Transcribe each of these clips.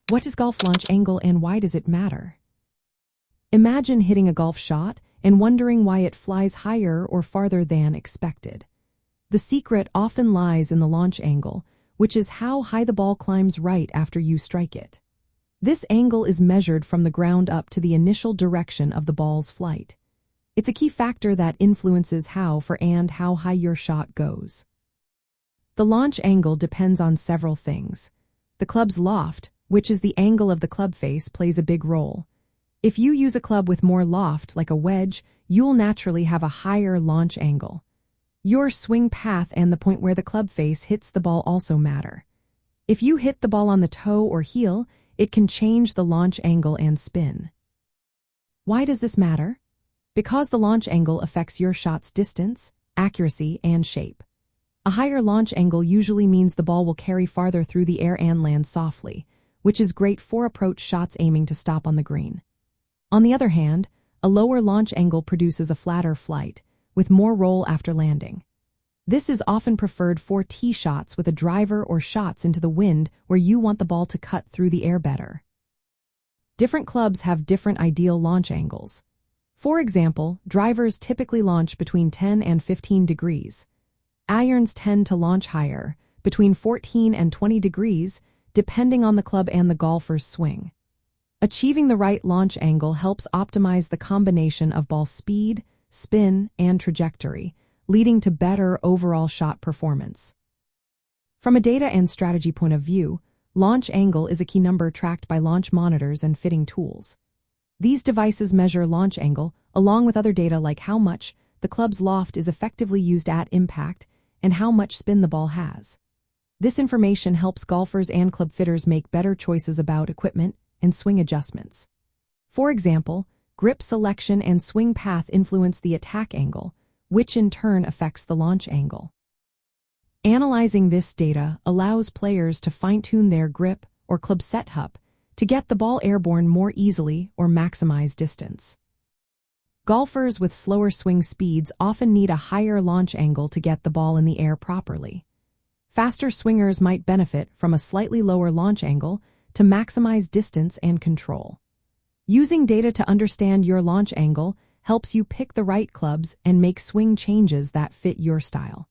What is golf launch angle and why does it matter? Imagine hitting a golf shot and wondering why it flies higher or farther than expected. The secret often lies in the launch angle, which is how high the ball climbs right after you strike it. This angle is measured from the ground up to the initial direction of the ball's flight. It's a key factor that influences how far and how high your shot goes. The launch angle depends on several things. The club's loft, which is the angle of the club face, plays a big role. If you use a club with more loft, like a wedge, you'll naturally have a higher launch angle. Your swing path and the point where the club face hits the ball also matter. If you hit the ball on the toe or heel, it can change the launch angle and spin. Why does this matter? Because the launch angle affects your shot's distance, accuracy, and shape. A higher launch angle usually means the ball will carry farther through the air and land softly, which is great for approach shots aiming to stop on the green. On the other hand, a lower launch angle produces a flatter flight, with more roll after landing. This is often preferred for tee shots with a driver or shots into the wind where you want the ball to cut through the air better. Different clubs have different ideal launch angles. For example, drivers typically launch between 10 and 15 degrees. Irons tend to launch higher, between 14 and 20 degrees, depending on the club and the golfer's swing. Achieving the right launch angle helps optimize the combination of ball speed, spin, and trajectory, leading to better overall shot performance. From a data and strategy point of view, launch angle is a key number tracked by launch monitors and fitting tools. These devices measure launch angle, along with other data like how much the club's loft is effectively used at impact and how much spin the ball has. This information helps golfers and club fitters make better choices about equipment and swing adjustments. For example, grip selection and swing path influence the attack angle, which in turn affects the launch angle. Analyzing this data allows players to fine-tune their grip or club setup to get the ball airborne more easily or maximize distance. Golfers with slower swing speeds often need a higher launch angle to get the ball in the air properly. Faster swingers might benefit from a slightly lower launch angle to maximize distance and control. Using data to understand your launch angle helps you pick the right clubs and make swing changes that fit your style.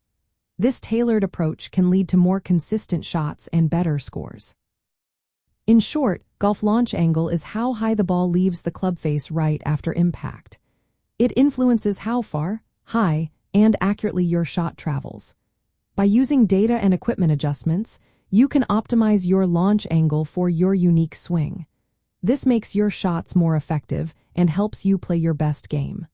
This tailored approach can lead to more consistent shots and better scores. In short, golf launch angle is how high the ball leaves the club face right after impact. It influences how far, high, and accurately your shot travels. By using data and equipment adjustments, you can optimize your launch angle for your unique swing. This makes your shots more effective and helps you play your best game.